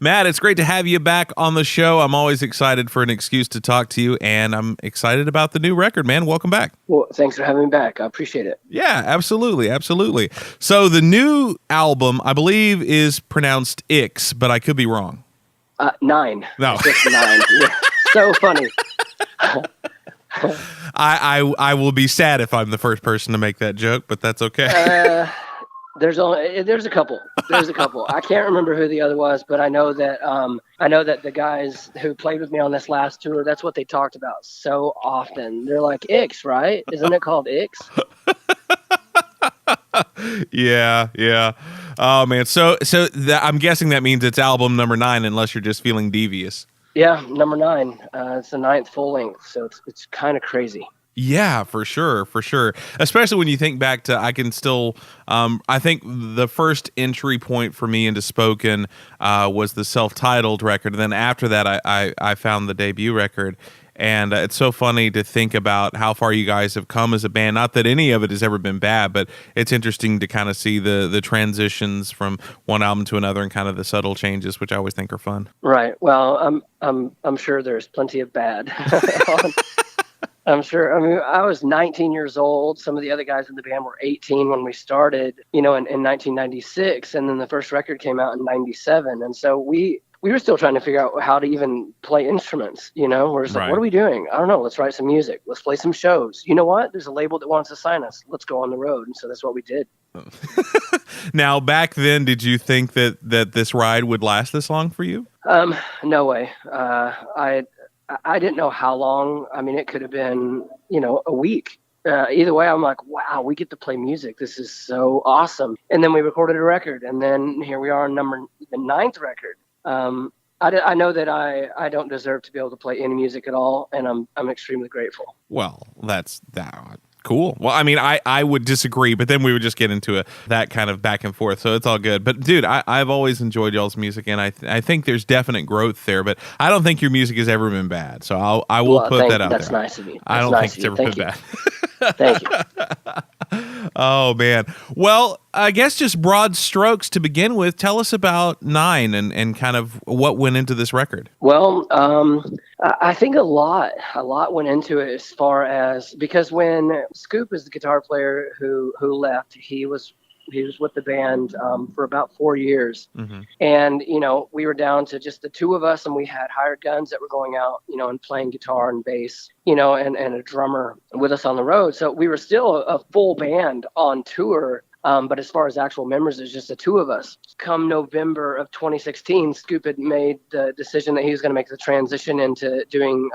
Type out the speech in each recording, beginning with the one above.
Matt, it's great to have you back on the show. I'm always excited for an excuse to talk to you, and I'm excited about the new record, man. Welcome back. Well, thanks for having me back. I appreciate it. Yeah, absolutely. Absolutely. So the new album, I believe, is pronounced Ix, but I could be wrong. 9. No. It's just 9. Yeah. So funny. I will be sad if I'm the first person to make that joke, but that's okay. There's a couple. I can't remember who the other was, but I know that the guys who played with me on this last tour, that's what they talked about so often. They're like, Ix, right? Isn't it called Ix? Yeah. Oh man. So I'm guessing that means it's album number 9, unless you're just feeling devious. Yeah, number 9. It's the 9th full length, so it's kind of crazy. Yeah, for sure. Especially when you think back to, I can still, I think the first entry point for me into spoken was the self-titled record. And then after that, I found the debut record. And it's so funny to think about how far you guys have come as a band. Not that any of it has ever been bad, but it's interesting to kind of see the transitions from one album to another and kind of the subtle changes, which I always think are fun. Right. Well, I'm sure there's plenty of bad. I'm sure. I mean, I was 19 years old. Some of the other guys in the band were 18 when we started, in 1996. And then the first record came out in 97. And so we were still trying to figure out how to even play instruments. We're just like, What are we doing? I don't know. Let's write some music. Let's play some shows. You know what? There's a label that wants to sign us. Let's go on the road. And so that's what we did. Now, back then, did you think that this ride would last this long for you? No way. I didn't know how long. I mean, it could have been, a week. Either way, I'm like, wow, we get to play music. This is so awesome. And then we recorded a record, and then here we are on the 9th record. I know that I don't deserve to be able to play any music at all, and I'm extremely grateful. Well, that's that. Cool. Well, I mean, I would disagree, but then we would just get into that kind of back and forth, so it's all good. But, dude, I've always enjoyed y'all's music, and I think there's definite growth there, but I don't think your music has ever been bad, so I will put that out there. That's nice of you. I don't think it's ever been bad. Thank you. Oh, man. Well, I guess just broad strokes to begin with. Tell us about 9 and kind of what went into this record. Well, I think a lot went into it, as far as, because when Scoop is the guitar player who left, he was with the band for about 4 years. Mm-hmm. And, we were down to just the two of us, and we had hired guns that were going out, and playing guitar and bass, and a drummer with us on the road. So we were still a full band on tour. But as far as actual members, it's just the two of us. Come November of 2016, Scoop had made the decision that he was going to make the transition into doing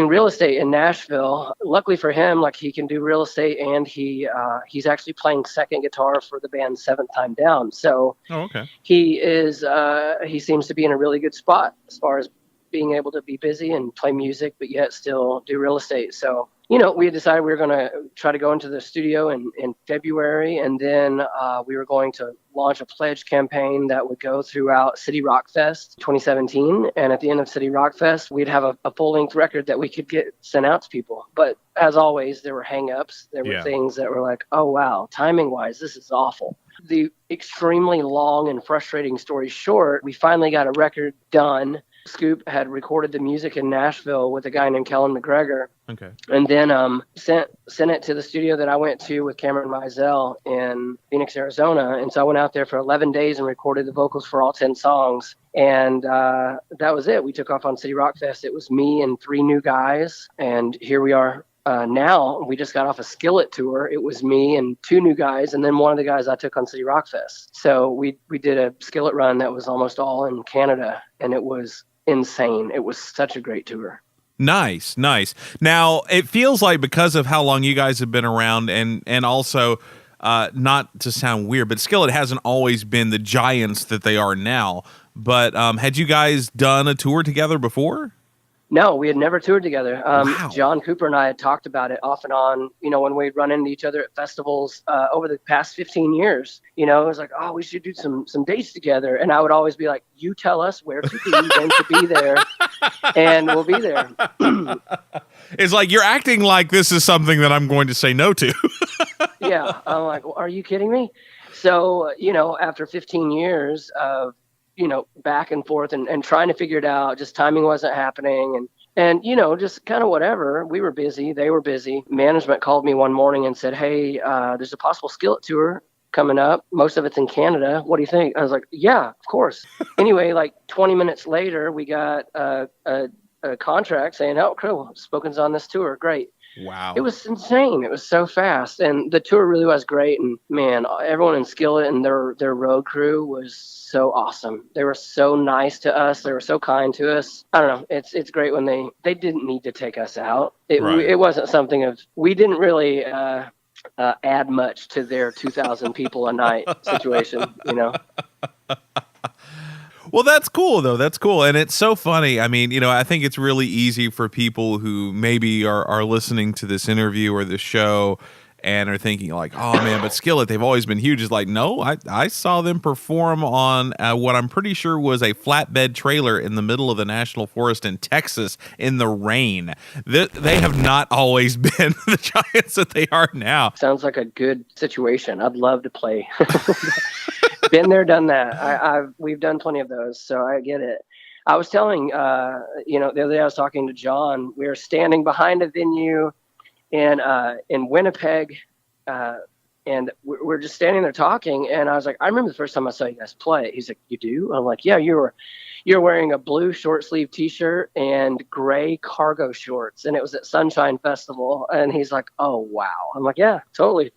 real estate in Nashville. Luckily for him, he can do real estate, and he's actually playing second guitar for the band Seventh Time Down. So he seems to be in a really good spot as far as being able to be busy and play music, but yet still do real estate. So, we had decided we were going to try to go into the studio in February, and then we were going to launch a pledge campaign that would go throughout City Rock Fest 2017. And at the end of City Rock Fest, we'd have a full-length record that we could get sent out to people. But as always, there were hang-ups. There were things that were like, oh, wow, timing-wise, this is awful. The extremely long and frustrating story short, we finally got a record done. Scoop had recorded the music in Nashville with a guy named Kellen McGregor. Okay. And then sent it to the studio that I went to with Cameron Mizell in Phoenix, Arizona. And so I went out there for 11 days and recorded the vocals for all 10 songs. And that was it. We took off on City Rock Fest. It was me and 3 new guys. And here we are. Now we just got off a Skillet tour. It was me and 2 new guys, and then one of the guys I took on City Rock Fest. So we did a Skillet run that was almost all in Canada, and it was insane. It was such a great tour. Nice. Now, it feels like, because of how long you guys have been around, and also, not to sound weird, but Skillet hasn't always been the giants that they are now. But had you guys done a tour together before? No, we had never toured together. Wow. John Cooper and I had talked about it off and on, when we'd run into each other at festivals over the past 15 years. It was like, oh, we should do some dates together. And I would always be like, you tell us where to be, when to be there, and we'll be there. It's like, you're acting like this is something that I'm going to say no to. Yeah. I'm like, well, are you kidding me? So, after 15 years of back and forth and trying to figure it out. Just timing wasn't happening. And just kind of whatever. We were busy. They were busy. Management called me one morning and said, hey, there's a possible Skillet tour coming up. Most of it's in Canada. What do you think? I was like, yeah, of course. Anyway, like 20 minutes later, we got a contract saying, oh, cool, Spoken's on this tour. Great. Wow. It was insane. It was so fast. And the tour really was great. And man, everyone in Skillet and their road crew was so awesome. They were so nice to us. They were so kind to us. I don't know. It's great when they didn't need to take us out. It wasn't something of, we didn't really add much to their 2,000 people a night situation, Well, that's cool, though. That's cool. And it's so funny. I mean, I think it's really easy for people who maybe are listening to this interview or this show and are thinking like, oh, man, but Skillet, they've always been huge. It's like, no, I saw them perform on what I'm pretty sure was a flatbed trailer in the middle of the national forest in Texas in the rain. They have not always been the giants that they are now. Sounds like a good situation. I'd love to play. Been there, done that. We've done plenty of those, so I get it. I was telling, the other day I was talking to John. We were standing behind a venue in Winnipeg, and we're just standing there talking. And I was like, I remember the first time I saw you guys play. He's like, you do? I'm like, yeah. You're wearing a blue short sleeve T-shirt and gray cargo shorts, and it was at Sunshine Festival. And he's like, oh wow. I'm like, yeah, totally.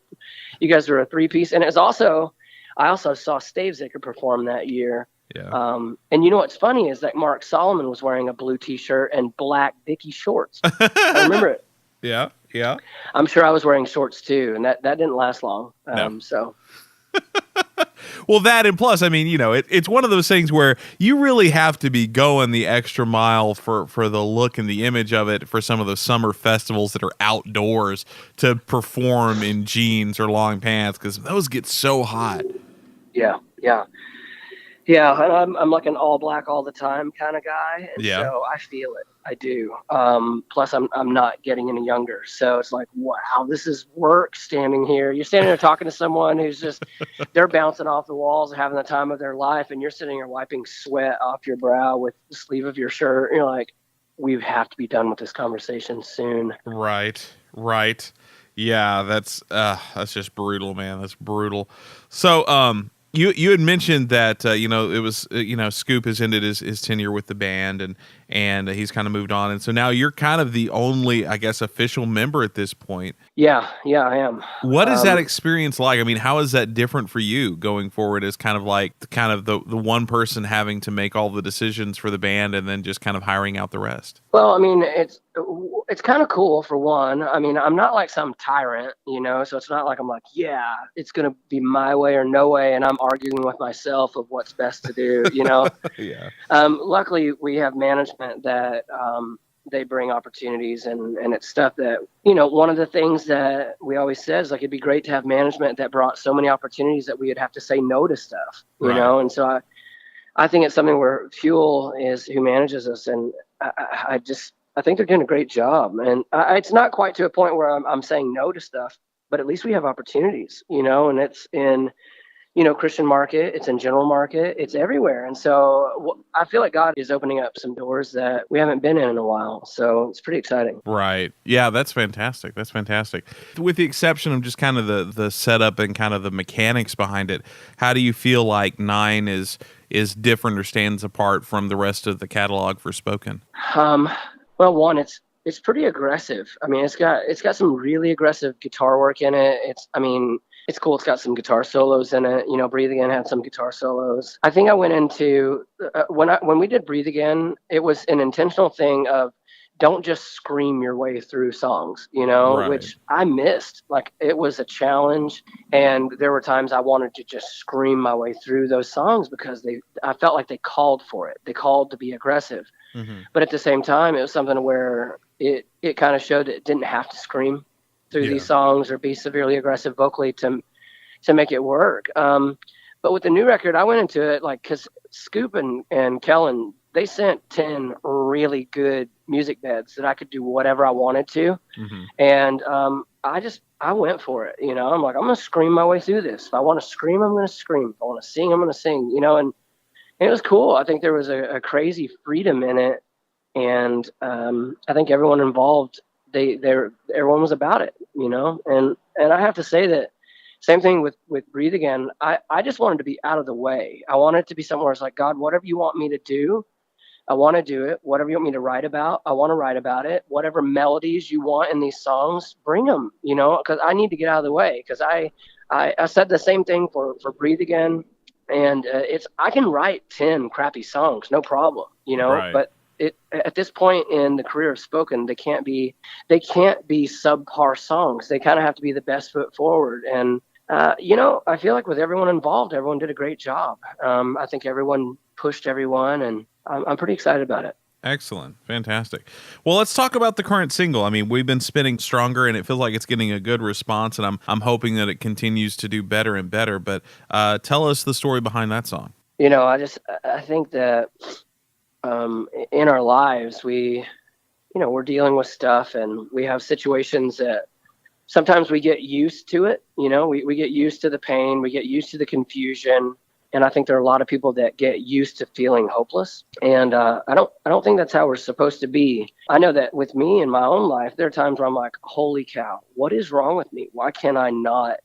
You guys were a 3-piece, and it was also. I also saw Stavesacre perform that year. Yeah. And what's funny is that Mark Solomon was wearing a blue T-shirt and black Dickie shorts. I remember it. Yeah, yeah. I'm sure I was wearing shorts too, and that didn't last long. No. So. Well, that and plus, I mean, it's one of those things where you really have to be going the extra mile for the look and the image of it for some of those summer festivals that are outdoors to perform in jeans or long pants because those get so hot. Yeah. And I'm like an all black all the time kind of guy, and so I feel it. I do. Plus, I'm not getting any younger, so it's like, wow, this is work. Standing here, you're standing there talking to someone who's just they're bouncing off the walls, having the time of their life, and you're sitting here wiping sweat off your brow with the sleeve of your shirt. And you're like, we have to be done with this conversation soon. Right. Yeah, that's just brutal, man. That's brutal. So, You had mentioned that it was Scoop has ended his tenure with the band and he's kind of moved on, and so now you're kind of the only, I guess, official member at this point. Yeah, I am. What is that experience like? I mean, how is that different for you going forward as kind of the one person having to make all the decisions for the band and then just kind of hiring out the rest? Well, I mean, it's kind of cool for one. I mean, I'm not like some tyrant, so it's not like I'm like, yeah, it's going to be my way or no way, and I'm arguing with myself of what's best to do, Yeah. Luckily, we have management that they bring opportunities, and it's stuff that, one of the things that we always say is like, it'd be great to have management that brought so many opportunities that we would have to say no to stuff, you know? And so I think it's something where Fuel is who manages us, and I think they're doing a great job. And it's not quite to a point where I'm saying no to stuff, but at least we have opportunities, and it's in, Christian market, it's in general market, it's everywhere. And so I feel like God is opening up some doors that we haven't been in a while. So it's pretty exciting. Right. Yeah, that's fantastic. With the exception of just kind of the setup and kind of the mechanics behind it, how do you feel like Nine is different or stands apart from the rest of the catalog for Spoken? Well, one, it's pretty aggressive. I mean, it's got some really aggressive guitar work in it. It's cool. It's got some guitar solos in it. Breathe Again had some guitar solos. I think I went into when we did Breathe Again, it was an intentional thing of don't just scream your way through songs, Right. Which I missed. Like, it was a challenge, and there were times I wanted to just scream my way through those songs because I felt like they called for it. They called to be aggressive. Mm-hmm. But at the same time, it was something where it kind of showed that it didn't have to scream through these songs or be severely aggressive vocally to make it work. But with the new record, I went into it like, because Scoop and Kellen, they sent 10 really good music beds that I could do whatever I wanted to. Mm-hmm. And I went for it. I'm like, I'm going to scream my way through this. If I want to scream, I'm going to scream. If I want to sing, I'm going to sing, And it was cool. I think there was a crazy freedom in it, and I think everyone involved, everyone was about it, and I have to say that same thing with Breathe Again. I just wanted to be out of the way. I wanted to be somewhere it's like, God, whatever you want me to do, I want to do it. Whatever you want me to write about, I want to write about it. Whatever melodies you want in these songs, bring them, because I need to get out of the way. Because I said the same thing for Breathe Again. And I can write 10 crappy songs, no problem, Right. but at this point in the career of Spoken, they can't be subpar songs. They kind of have to be the best foot forward. And, I feel like with everyone involved, everyone did a great job. I think everyone pushed everyone, and I'm pretty excited about it. Excellent. Fantastic. Well, let's talk about the current single. I mean, we've been spinning Stronger, and it feels like it's getting a good response, and I'm hoping that it continues to do better and better. But tell us the story behind that song. I think that in our lives, we're dealing with stuff, and we have situations that sometimes we get used to it. We get used to the pain, we get used to the confusion. And I think there are a lot of people that get used to feeling hopeless. And I don't think that's how we're supposed to be. I know that with me in my own life, there are times where I'm like, holy cow, what is wrong with me? Why can't I not,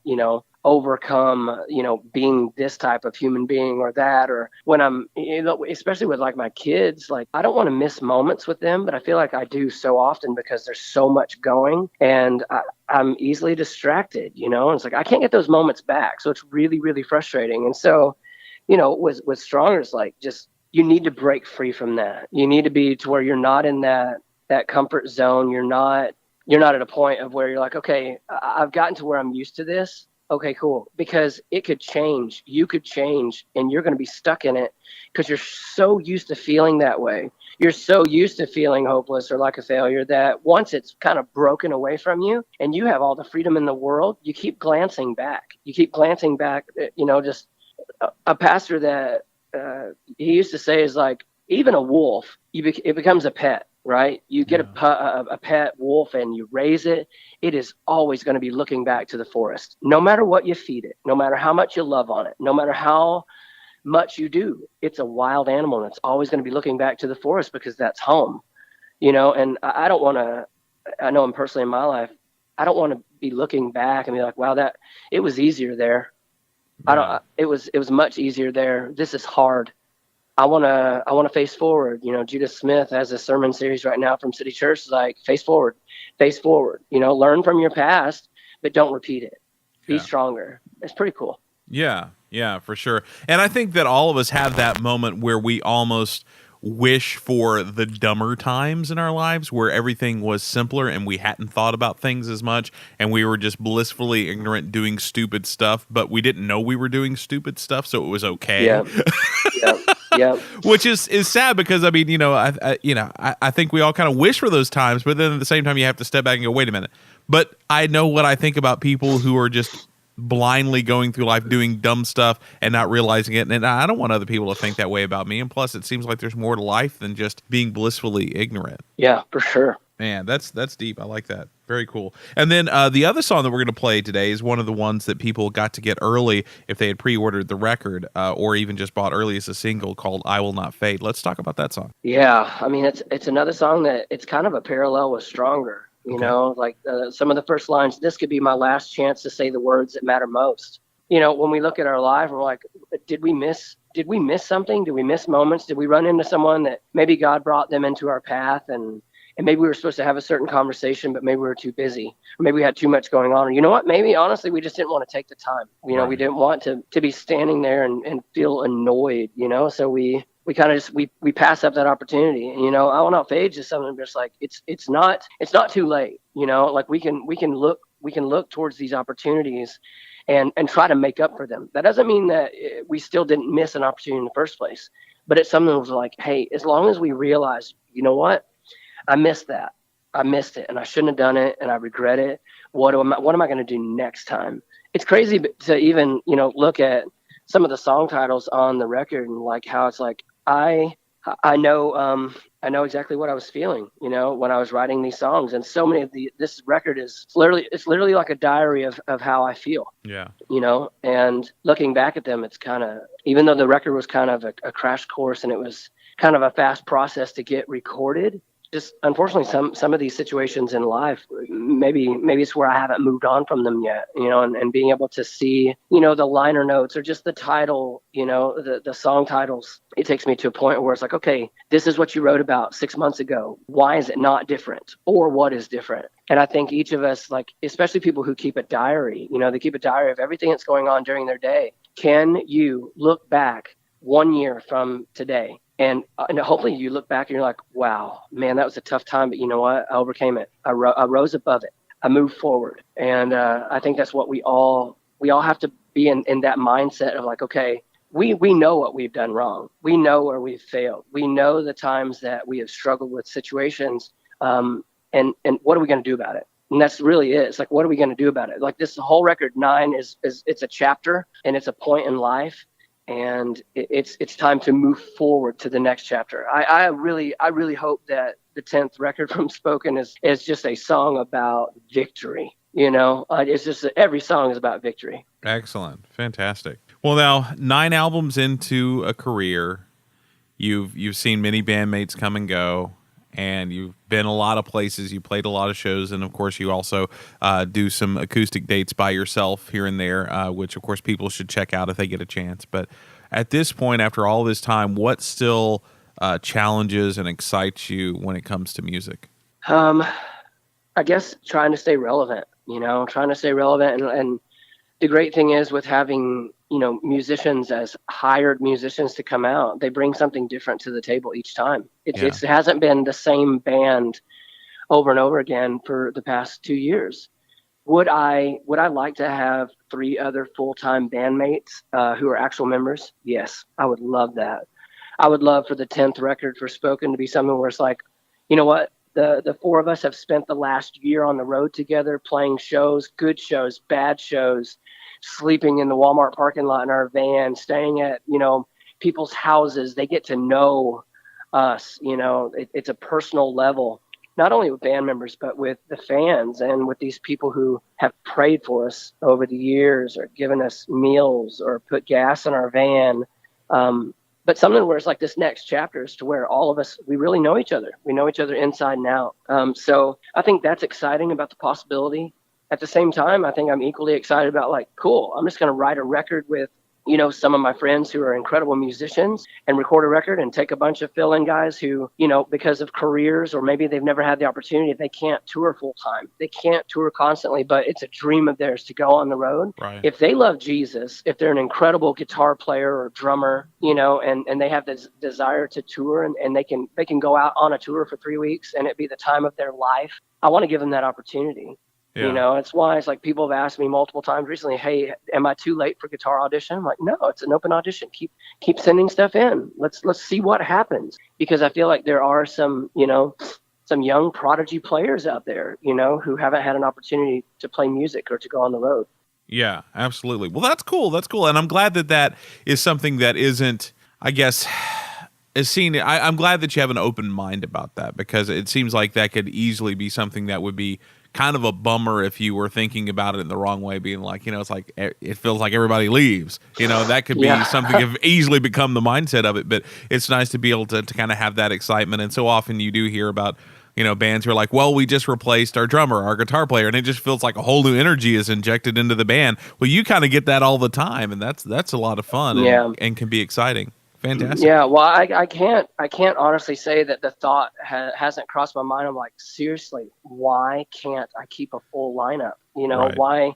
overcome, being this type of human being or that? Or when I'm, especially with like my kids, like I don't want to miss moments with them, but I feel like I do so often because there's so much going, and I'm easily distracted, and it's like I can't get those moments back. So it's really, really frustrating. And so, with Stronger, it's like just you need to break free from that. You need to be to where you're not in that comfort zone. You're not at a point of where you're like, okay, I've gotten to where I'm used to this. Okay, cool. Because it could change. You could change, and you're going to be stuck in it because you're so used to feeling that way. You're so used to feeling hopeless or like a failure that once it's kind of broken away from you and you have all the freedom in the world, you keep glancing back. Just a pastor that he used to say is like, even a wolf, it becomes a pet, right? You get a pet wolf and you raise it. It is always going to be looking back to the forest, no matter what you feed it, no matter how much you love on it, no matter how much you do. It's a wild animal, and it's always going to be looking back to the forest because that's home, and I don't want to, I know I'm personally in my life, I don't want to be looking back and be like, wow, that it was easier there. Yeah. It was much easier there. This is hard. I want to face forward. Judah Smith has a sermon series right now from City Church. It's like, face forward, learn from your past, but don't repeat it. Be stronger. It's pretty cool. Yeah, for sure. And I think that all of us have that moment where we almost wish for the dumber times in our lives where everything was simpler and we hadn't thought about things as much and we were just blissfully ignorant doing stupid stuff, but we didn't know we were doing stupid stuff, so it was okay. Yeah. Which is sad because I mean, I think we all kind of wish for those times, but then at the same time you have to step back and go, wait a minute. But I know what I think about people who are just blindly going through life doing dumb stuff and not realizing it, and I don't want other people to think that way about me. And plus, it seems like there's more to life than just being blissfully ignorant. Yeah, for sure. Man, that's deep. I like that. Very cool. And then the other song that we're going to play today is one of the ones that people got to get early if they had pre-ordered the record or even just bought early as a single, called "I Will Not Fade." Let's talk about that song. Yeah, I mean, it's another song that it's kind of a parallel with Stronger. Like some of the first lines, this could be my last chance to say the words that matter most. When we look at our life, we're like, did we miss something? Did we miss moments? Did we run into someone that maybe God brought them into our path and maybe we were supposed to have a certain conversation, but maybe we were too busy, or maybe we had too much going on. Or you know what? Maybe honestly, we just didn't want to take the time. Right. We didn't want to be standing there and feel annoyed, so we kind of just we pass up that opportunity. And I Will Not Fade is something just like it's not too late. Like we can look towards these opportunities and try to make up for them. That doesn't mean that we still didn't miss an opportunity in the first place, but it's something that was like, hey, as long as we realize, you know what, I missed that. I missed it and I shouldn't have done it and I regret it. What am I going to do next time? It's crazy to even, look at some of the song titles on the record and like how it's like, I I know exactly what I was feeling, when I was writing these songs. And so many of this record is literally like a diary of how I feel, Yeah. and looking back at them, it's kind of, even though the record was kind of a crash course and it was kind of a fast process to get recorded, just unfortunately some of these situations in life, maybe it's where I haven't moved on from them yet, and being able to see, the liner notes or just the title, the song titles, it takes me to a point where it's like, okay, this is what you wrote about 6 months ago. Why is it not different, or what is different? And I think each of us, like, especially people who keep a diary, they keep a diary of everything that's going on during their day. Can you look back 1 year from today, and hopefully you look back and you're like, wow, man, that was a tough time, but you know what? I overcame it. I rose above it. I moved forward. And I think that's what we all have to be in that mindset of like, okay, we know what we've done wrong. We know where we've failed. We know the times that we have struggled with situations. And what are we going to do about it? And that's really it. It's like, what are we going to do about it? Like, this whole record 9 is it's a chapter, and it's a point in life. And it's time to move forward to the next chapter. I really hope that the 10th record from Spoken is just a song about victory. It's just every song is about victory. Excellent. Fantastic. Well, now 9 albums into a career, you've seen many bandmates come and go, and you've been a lot of places. You played a lot of shows, and of course, you also do some acoustic dates by yourself here and there, which of course people should check out if they get a chance. But at this point, after all this time, what still challenges and excites you when it comes to music? I guess trying to stay relevant. And the great thing is, with having musicians as hired musicians to come out, they bring something different to the table each time. It hasn't been the same band over and over again for the past 2 years. Would I like to have 3 other full-time bandmates who are actual members? Yes, I would love that. I would love for the 10th record for Spoken to be something where it's like, you know what? The 4 of us have spent the last year on the road together, playing shows, good shows, bad shows, sleeping in the Walmart parking lot in our van, staying at, people's houses. They get to know us, it's a personal level, not only with band members, but with the fans and with these people who have prayed for us over the years, or given us meals, or put gas in our van. But something where it's like, this next chapter is to where all of us, we really know each other. We know each other inside and out. So I think that's exciting about the possibility. At the same time, I think I'm equally excited about, like, cool, I'm just going to write a record with, some of my friends who are incredible musicians, and record a record and take a bunch of fill-in guys who, because of careers, or maybe they've never had the opportunity, they can't tour full time. They can't tour constantly, but it's a dream of theirs to go on the road. Right. If they love Jesus, if they're an incredible guitar player or drummer, and they have this desire to tour, and they can go out on a tour for 3 weeks and it be the time of their life, I want to give them that opportunity. Yeah. It's why it's like, people have asked me multiple times recently, hey, am I too late for guitar audition? I'm like, no, it's an open audition. Keep sending stuff in. Let's see what happens. Because I feel like there are some young prodigy players out there, who haven't had an opportunity to play music or to go on the road. Yeah, absolutely. Well, that's cool. That's cool. And I'm glad that is something that isn't, I guess, is seen. I'm glad that you have an open mind about that, because it seems like that could easily be something that would be kind of a bummer if you were thinking about it in the wrong way, being like, it's like, it feels like everybody leaves, that could be something that could easily become the mindset of it. But it's nice to be able to kind of have that excitement. And so often you do hear about, bands who are like, well, we just replaced our drummer, our guitar player, and it just feels like a whole new energy is injected into the band. Well, you kind of get that all the time, and that's a lot of fun, and can be exciting. Fantastic. Yeah, well, I can't honestly say that the thought hasn't crossed my mind. I'm like, seriously, why can't I keep a full lineup? Right. Why?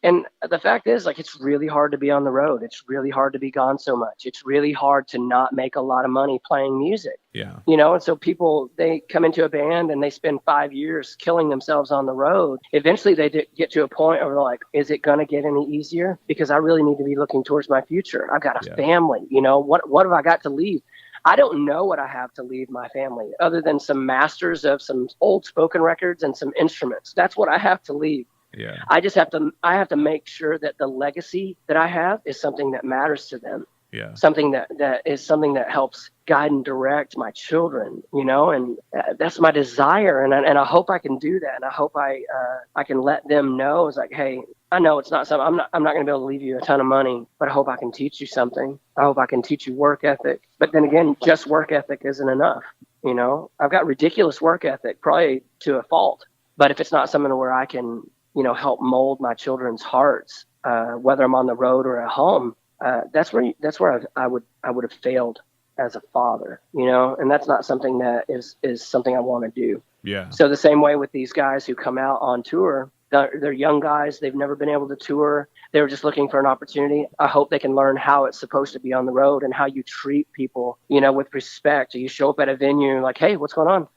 And the fact is, like, it's really hard to be on the road. It's really hard to be gone so much. It's really hard to not make a lot of money playing music. Yeah. And so people, they come into a band and they spend 5 years killing themselves on the road. Eventually they get to a point where they're like, is it going to get any easier? Because I really need to be looking towards my future. I've got a family, what have I got to leave? I don't know what I have to leave my family, other than some masters of some old Spoken records and some instruments. That's what I have to leave. Yeah. I have to make sure that the legacy that I have is something that matters to them. something that is something that helps guide and direct my children, and that's my desire. And I hope I can do that. And I hope I can let them know, it's like, hey, I know it's not something, I'm not going to be able to leave you a ton of money, but I hope I can teach you something. I hope I can teach you work ethic. But then again, just work ethic isn't enough. I've got ridiculous work ethic, probably to a fault. But if it's not something where I can, help mold my children's hearts, whether I'm on the road or at home, that's where I would have failed as a father, and that's not something that is something I want to do. Yeah. So the same way with these guys who come out on tour, they're young guys. They've never been able to tour. They were just looking for an opportunity. I hope they can learn how it's supposed to be on the road and how you treat people, with respect. You show up at a venue like, hey, what's going on?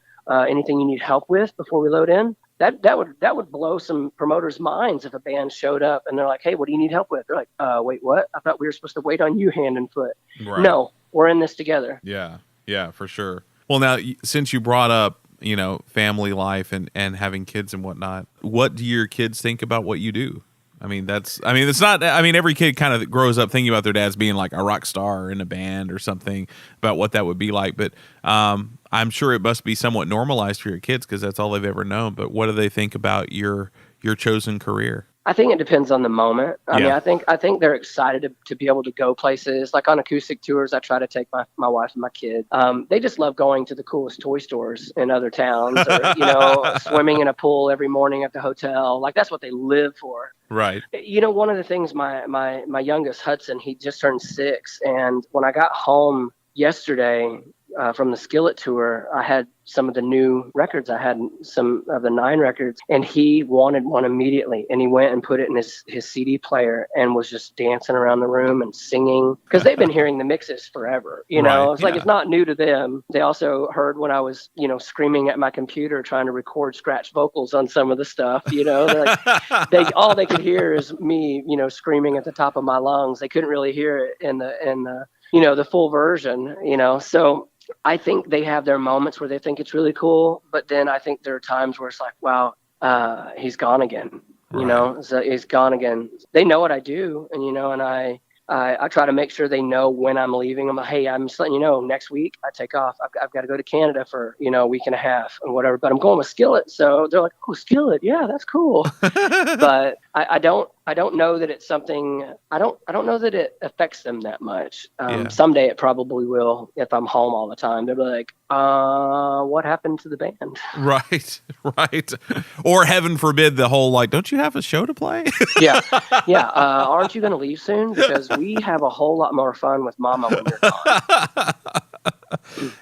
Anything you need help with before we load in? That would blow some promoters' minds if a band showed up and they're like, hey, what do you need help with? They're like, wait, what? I thought we were supposed to wait on you hand and foot. Right. No, we're in this together. Yeah, for sure. Well, now, since you brought up, family life and having kids and whatnot, what do your kids think about what you do? Every kid kind of grows up thinking about their dads being like a rock star in a band or something, about what that would be like. But I'm sure it must be somewhat normalized for your kids because that's all they've ever known. But what do they think about your chosen career? I think it depends on the moment. I mean, I think they're excited to be able to go places. Like on acoustic tours, I try to take my wife and my kid. They just love going to the coolest toy stores in other towns, or swimming in a pool every morning at the hotel. Like that's what they live for. Right. One of the things, my youngest Hudson, he just turned 6, and when I got home yesterday from the Skillet tour, I had some of the new records. I had some of the 9 records, and he wanted one immediately. And he went and put it in his CD player and was just dancing around the room and singing, because they've been hearing the mixes forever. Right, it's like, it's not new to them. They also heard when I was, screaming at my computer trying to record scratch vocals on some of the stuff. They're like, all they could hear is me, screaming at the top of my lungs. They couldn't really hear it in the full version. So I think they have their moments where they think it's really cool, but then I think there are times where it's like, wow, he's gone again. So he's gone again. They know what I do, and and I try to make sure they know when I'm leaving. I'm like, hey, I'm just letting you know, next week I take off. I've got to go to Canada for a week and a half and whatever. But I'm going with Skillet, so they're like, oh, Skillet, yeah, that's cool. But I don't know that it's something. I don't know that it affects them that much. Someday it probably will if I'm home all the time. They'll be like, what happened to the band? Right. Or heaven forbid, the whole like, don't you have a show to play? Yeah. Aren't you going to leave soon? Because we have a whole lot more fun with Mama when you're gone.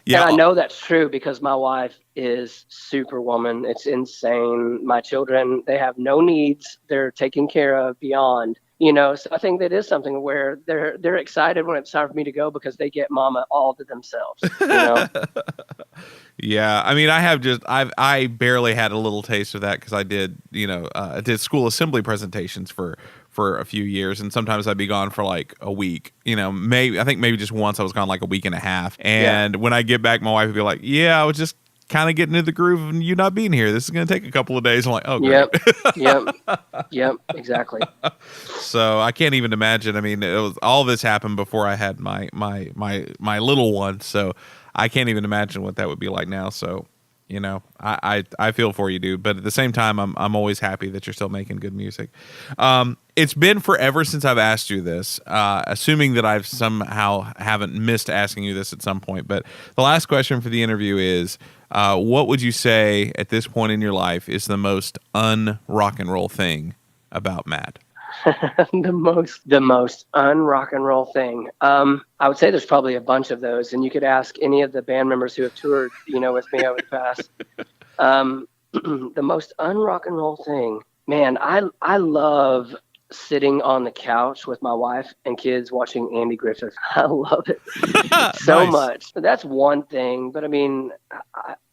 Yeah, and I know that's true because my wife is superwoman. It's insane. My children, they have no needs. They're taken care of beyond. So I think that is something where they're excited when it's time for me to go because they get Mama all to themselves. Yeah, I mean, I barely had a little taste of that because I did school assembly presentations for a few years, and sometimes I'd be gone for like a week. Maybe just once I was gone like a week and a half. And when I get back, my wife would be like, "Yeah, I was just kind of getting into the groove of you not being here. This is going to take a couple of days." I'm like, "Oh, great." Yep, exactly. So I can't even imagine. I mean, it was all this happened before I had my little one, so I can't even imagine what that would be like now. So, I feel for you, dude. But at the same time, I'm always happy that you're still making good music. It's been forever since I've asked you this, assuming that I've somehow haven't missed asking you this at some point. But the last question for the interview is, what would you say at this point in your life is the most un-rock and roll thing about Matt? the most un-rock and roll thing. I would say there's probably a bunch of those, and you could ask any of the band members who have toured, with me over the past. The most un-rock and roll thing, man. I love sitting on the couch with my wife and kids watching Andy Griffith. I love it so much. That's one thing, but I mean,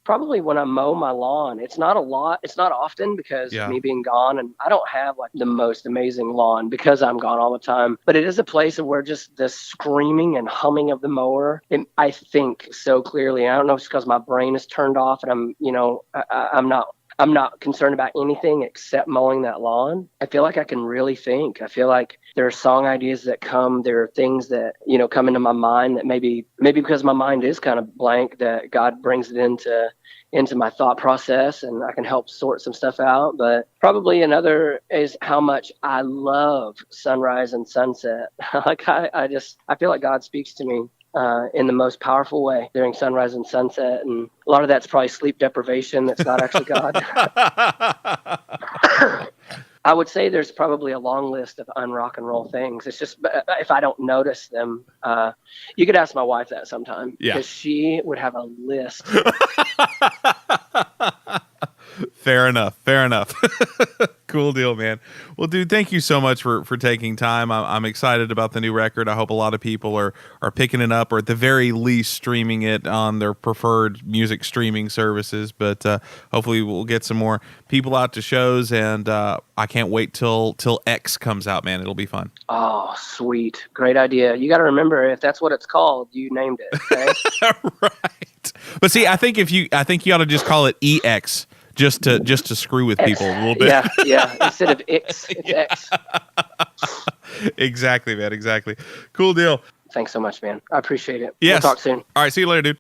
probably when I mow my lawn. It's not a lot. It's not often because me being gone, and I don't have like the most amazing lawn because I'm gone all the time. But it is a place where just the screaming and humming of the mower, I think so clearly. I don't know if it's because my brain is turned off and I'm not I'm not concerned about anything except mowing that lawn, I feel like I can really think. I feel like there are song ideas that come, there are things that, come into my mind that maybe because my mind is kind of blank, that God brings it into my thought process, and I can help sort some stuff out. But probably another is how much I love sunrise and sunset. Like I feel like God speaks to me in the most powerful way during sunrise and sunset, and a lot of that's probably sleep deprivation. That's not actually God. I would say there's probably a long list of unrock and roll things. It's just if I don't notice them, you could ask my wife that sometime, because she would have a list. Fair enough. Cool deal, man. Well, dude, thank you so much for taking time. I'm excited about the new record. I hope a lot of people are picking it up, or at the very least streaming it on their preferred music streaming services. But hopefully we'll get some more people out to shows, and I can't wait till X comes out, man. It'll be fun. Oh, sweet. Great idea. You got to remember, if that's what it's called, you named it. Okay? Right. But see, I think you ought to just call it EX. Just to screw with people a little bit. Yeah. Instead of X, it's X. Exactly, man. Exactly. Cool deal. Thanks so much, man. I appreciate it. Yes. We'll talk soon. All right. See you later, dude.